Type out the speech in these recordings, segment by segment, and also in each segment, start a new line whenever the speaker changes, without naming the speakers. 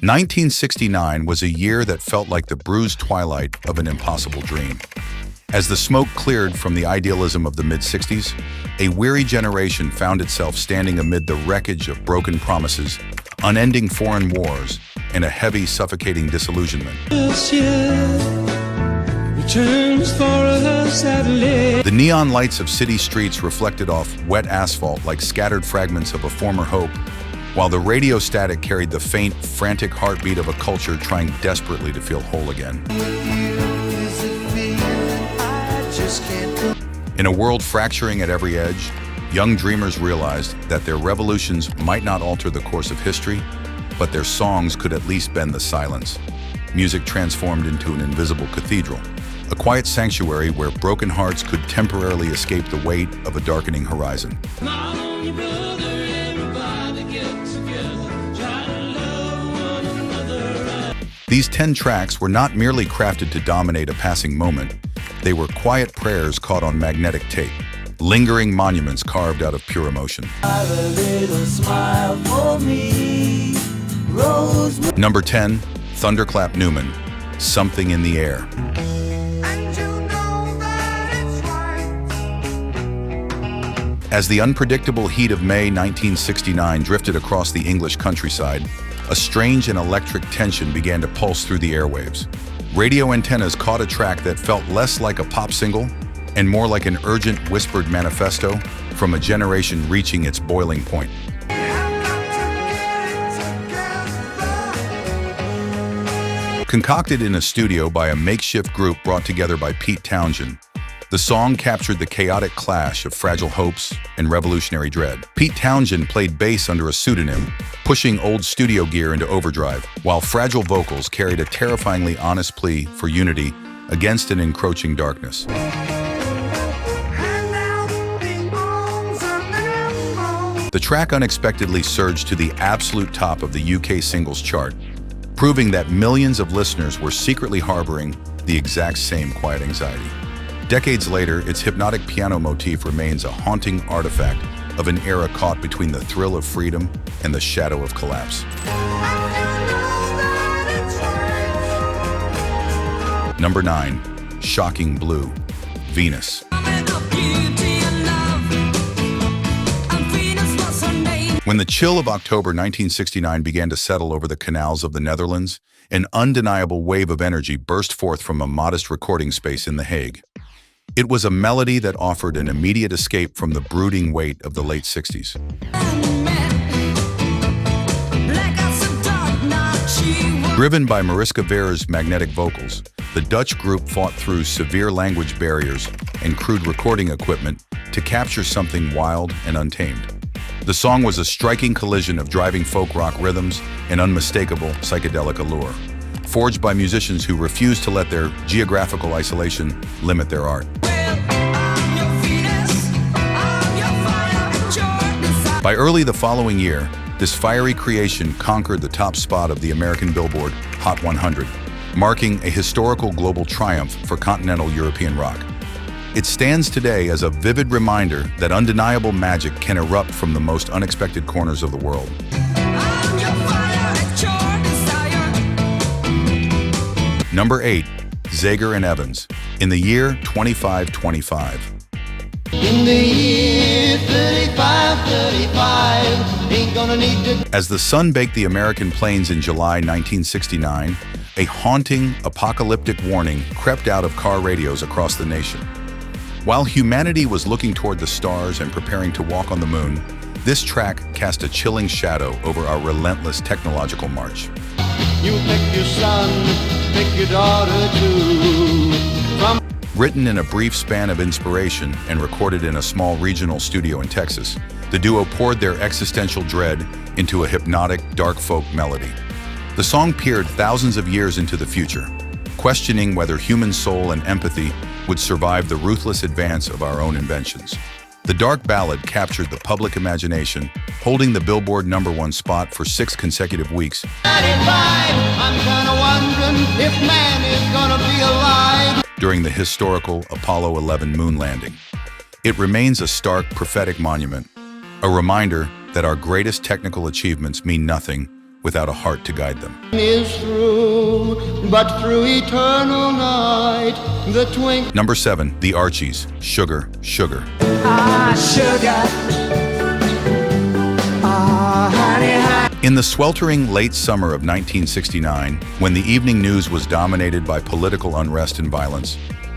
1969 was a year that felt like the bruised twilight of an impossible dream. As the smoke cleared from the idealism of the mid-60s, a weary generation found itself standing amid the wreckage of broken promises, unending foreign wars, and a heavy, suffocating disillusionment. The neon lights of city streets reflected off wet asphalt like scattered fragments of a former hope, while the radio static carried the faint, frantic heartbeat of a culture trying desperately to feel whole again. In a world fracturing at every edge, young dreamers realized that their revolutions might not alter the course of history, but their songs could at least bend the silence. Music transformed into an invisible cathedral, a quiet sanctuary where broken hearts could temporarily escape the weight of a darkening horizon. These 10 tracks were not merely crafted to dominate a passing moment. They were quiet prayers caught on magnetic tape, lingering monuments carved out of pure emotion. Number 10, Thunderclap Newman, Something in the Air. As the unpredictable heat of May 1969 drifted across the English countryside, a strange and electric tension began to pulse through the airwaves. Radio antennas caught a track that felt less like a pop single and more like an urgent whispered manifesto from a generation reaching its boiling point. Concocted in a studio by a makeshift group brought together by Pete Townshend, the song captured the chaotic clash of fragile hopes and revolutionary dread. Pete Townshend played bass under a pseudonym, pushing old studio gear into overdrive, while fragile vocals carried a terrifyingly honest plea for unity against an encroaching darkness. The track unexpectedly surged to the absolute top of the UK singles chart, proving that millions of listeners were secretly harboring the exact same quiet anxiety. Decades later, its hypnotic piano motif remains a haunting artifact of an era caught between the thrill of freedom and the shadow of collapse. Number 9, Shocking Blue, Venus. When the chill of October 1969 began to settle over the canals of the Netherlands, an undeniable wave of energy burst forth from a modest recording space in The Hague. It was a melody that offered an immediate escape from the brooding weight of the late 60s. Driven by Mariska Vera's magnetic vocals, the Dutch group fought through severe language barriers and crude recording equipment to capture something wild and untamed. The song was a striking collision of driving folk rock rhythms and unmistakable psychedelic allure, forged by musicians who refused to let their geographical isolation limit their art. By early the following year, this fiery creation conquered the top spot of the American Billboard Hot 100, marking a historical global triumph for continental European rock. It stands today as a vivid reminder that undeniable magic can erupt from the most unexpected corners of the world. Number 8, Zager and Evans, In the Year 2525.
In the year 35, ain't gonna need to...
As the sun baked the American plains in July 1969, a haunting, apocalyptic warning crept out of car radios across the nation. While humanity was looking toward the stars and preparing to walk on the moon, this track cast a chilling shadow over our relentless technological march.
You pick your son, pick your daughter too.
Written in a brief span of inspiration and recorded in a small regional studio in Texas, the duo poured their existential dread into a hypnotic, dark folk melody. The song peered thousands of years into the future, questioning whether human soul and empathy would survive the ruthless advance of our own inventions. The dark ballad captured the public imagination, holding the Billboard #1 spot for 6 consecutive weeks.
95, I'm kinda wondering if man is gonna be alive.
During the historical Apollo 11 moon landing. It remains a stark prophetic monument, a reminder that our greatest technical achievements mean nothing without a heart to guide them.
Is through, but through eternal night, the twinkle.
Number 7, The Archies, Sugar, Sugar.
Sugar. Honey, honey.
In the sweltering late summer of 1969, when the evening news was dominated by political unrest and violence,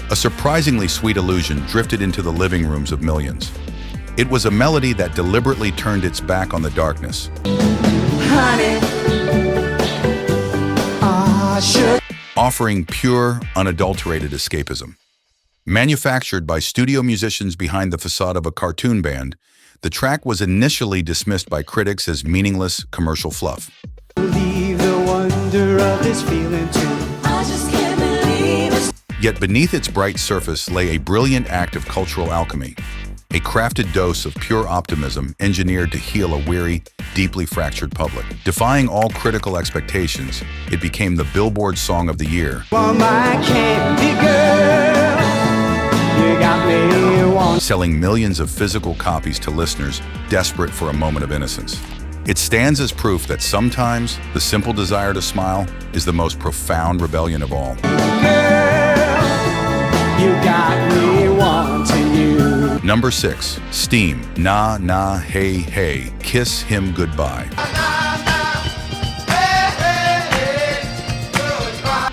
a surprisingly sweet illusion drifted into the living rooms of millions. It was a melody that deliberately turned its back on the darkness,
Honey. Sugar.
offering pure, unadulterated escapism. Manufactured by studio musicians behind the facade of a cartoon band, the track was initially dismissed by critics as meaningless commercial fluff.
Believe the wonder of this feeling too. I just can't believe it.
Yet beneath its bright surface lay a brilliant act of cultural alchemy, a crafted dose of pure optimism engineered to heal a weary, deeply fractured public. Defying all critical expectations, it became the Billboard Song of the Year,
For my candy girl, you got me one.
selling millions of physical copies to listeners desperate for a moment of innocence. It stands as proof that sometimes the simple desire to smile is the most profound rebellion of all.
Girl, you got me wanting you.
Number 6, Steam, Nah Nah Hey Hey, Kiss Him Goodbye.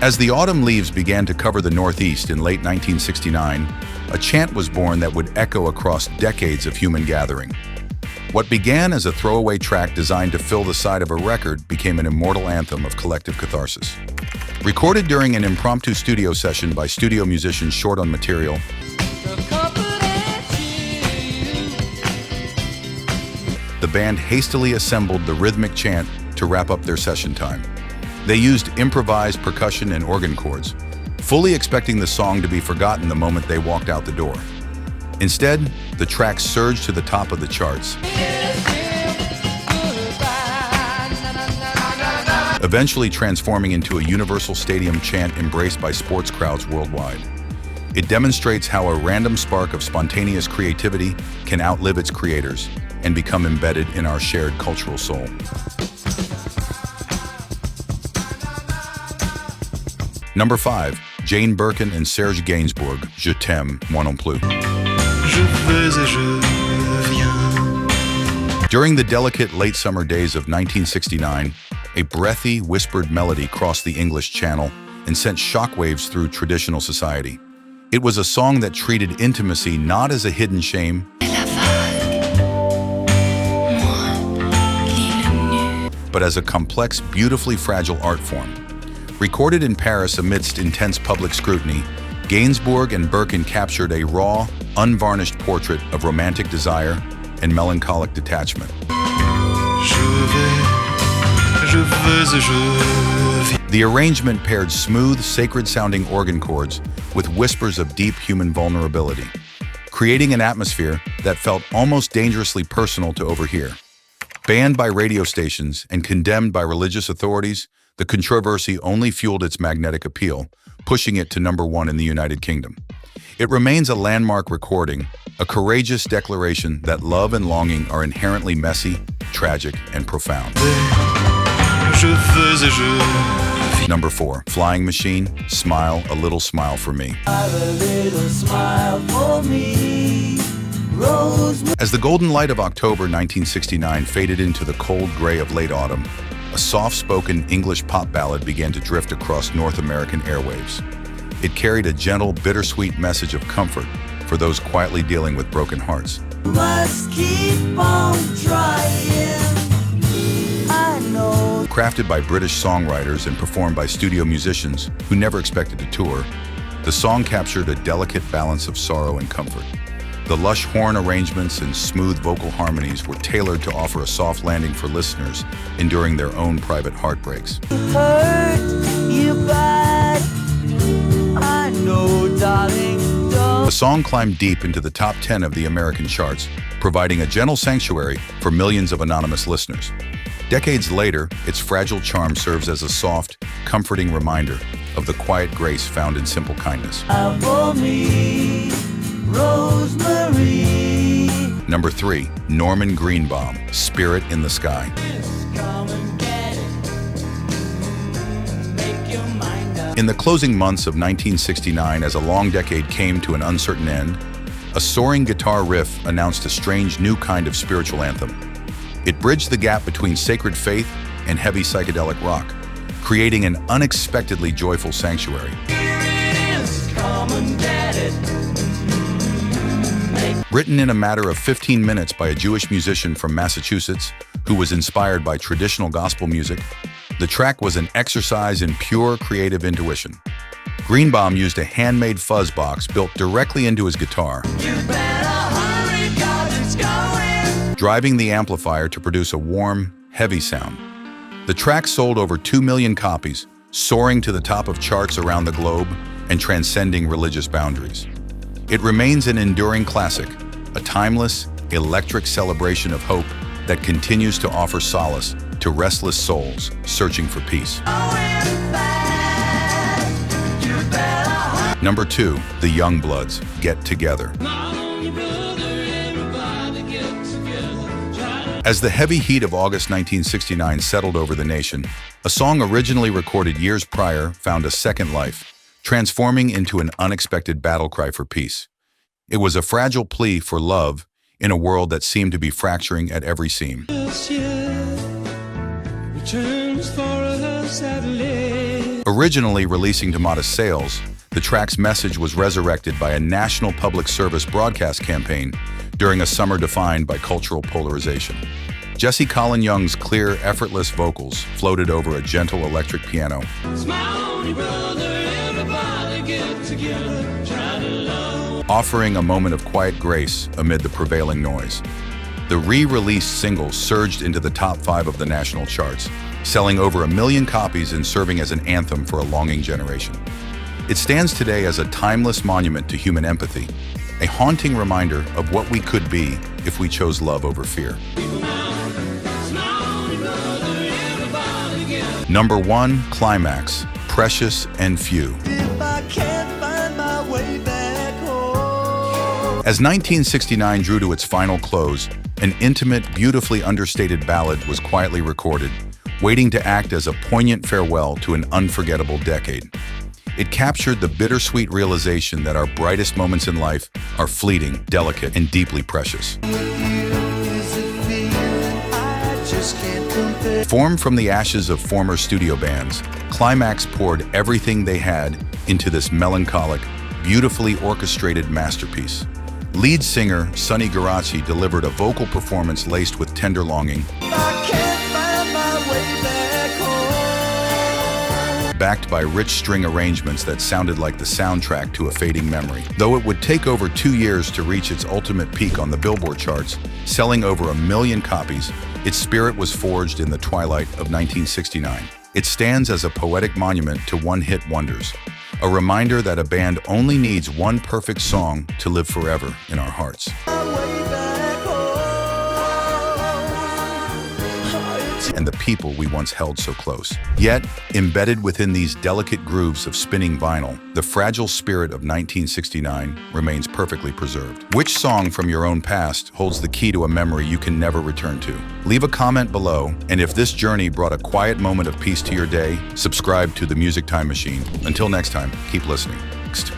As the autumn leaves began to cover the Northeast in late 1969, a chant was born that would echo across decades of human gathering. What began as a throwaway track designed to fill the side of a record became an immortal anthem of collective catharsis. Recorded during an impromptu studio session by studio musicians short on material, the band hastily assembled the rhythmic chant to wrap up their session time. They used improvised percussion and organ chords, fully expecting the song to be forgotten the moment they walked out the door. Instead, the track surged to the top of the charts, eventually transforming into a universal stadium chant embraced by sports crowds worldwide. It demonstrates how a random spark of spontaneous creativity can outlive its creators and become embedded in our shared cultural soul. Number 5, Jane Birkin and Serge Gainsbourg, Je t'aime, moi non plus.
Je veux et je viens.
During the delicate late summer days of 1969, a breathy, whispered melody crossed the English Channel and sent shockwaves through traditional society. It was a song that treated intimacy not as a hidden shame, but as a complex, beautifully fragile art form. Recorded in Paris amidst intense public scrutiny, Gainsbourg and Birkin captured a raw, unvarnished portrait of romantic desire and melancholic detachment.
Je veux et je viens.
The arrangement paired smooth, sacred-sounding organ chords with whispers of deep human vulnerability, creating an atmosphere that felt almost dangerously personal to overhear. Banned by radio stations and condemned by religious authorities, the controversy only fueled its magnetic appeal, pushing it to number 1 in the United Kingdom. It remains a landmark recording, a courageous declaration that love and longing are inherently messy, tragic, and profound.
Je veux et je viens.
Number 4, Flying Machine, Smile, A Little Smile for Me.
Have a little smile for me, Rose.
As the golden light of October 1969 faded into the cold gray of late autumn, a soft-spoken English pop ballad began to drift across North American airwaves. It carried a gentle, bittersweet message of comfort for those quietly dealing with broken hearts.
Must keep on trying. I know.
Crafted by British songwriters and performed by studio musicians who never expected to tour, the song captured a delicate balance of sorrow and comfort. The lush horn arrangements and smooth vocal harmonies were tailored to offer a soft landing for listeners enduring their own private heartbreaks.
Hurt you bad. I know, darling.
The song climbed deep into the top 10 of the American charts, providing a gentle sanctuary for millions of anonymous listeners. Decades later, its fragile charm serves as a soft, comforting reminder of the quiet grace found in simple kindness.
For me, Rosemary.
Number 3, Norman Greenbaum, Spirit in the Sky.
Come and get it.
In the closing months of 1969, as a long decade came to an uncertain end, a soaring guitar riff announced a strange new kind of spiritual anthem. It bridged the gap between sacred faith and heavy psychedelic rock, creating an unexpectedly joyful sanctuary. Written in a matter of 15 minutes by a Jewish musician from Massachusetts who was inspired by traditional gospel music, the track was an exercise in pure creative intuition. Greenbaum used a handmade fuzz box built directly into his guitar, driving the amplifier to produce a warm, heavy sound. The track sold over 2 million copies, soaring to the top of charts around the globe and transcending religious boundaries. It remains an enduring classic, a timeless, electric celebration of hope that continues to offer solace to restless souls searching for peace. Number 2, the Youngbloods, Get Together. As the heavy heat of August 1969 settled over the nation, a song originally recorded years prior found a second life, transforming into an unexpected battle cry for peace. It was a fragile plea for love in a world that seemed to be fracturing at every seam. Originally releasing to modest sales, the track's message was resurrected by a national public service broadcast campaign during a summer defined by cultural polarization. Jesse Colin Young's clear, effortless vocals floated over a gentle electric piano, offering a moment of quiet grace amid the prevailing noise. The re-released single surged into the top 5 of the national charts, selling over 1 million copies and serving as an anthem for a longing generation. It stands today as a timeless monument to human empathy, a haunting reminder of what we could be if we chose love over fear. Number 1, Climax, Precious and Few. As 1969 drew to its final close, an intimate, beautifully understated ballad was quietly recorded, waiting to act as a poignant farewell to an unforgettable decade. It captured the bittersweet realization that our brightest moments in life are fleeting, delicate, and deeply precious. Formed from the ashes of former studio bands, Climax poured everything they had into this melancholic, beautifully orchestrated masterpiece. Lead singer Sonny Garaci delivered a vocal performance laced with tender longing, backed by rich string arrangements that sounded like the soundtrack to a fading memory. Though it would take over 2 years to reach its ultimate peak on the Billboard charts, selling over 1 million copies, its spirit was forged in the twilight of 1969. It stands as a poetic monument to one-hit wonders, a reminder that a band only needs one perfect song to live forever in our hearts. And the people we once held so close. Yet, embedded within these delicate grooves of spinning vinyl, the fragile spirit of 1969 remains perfectly preserved. Which song from your own past holds the key to a memory you can never return to? Leave a comment below, and if this journey brought a quiet moment of peace to your day, subscribe to The Music Time Machine. Until next time, keep listening.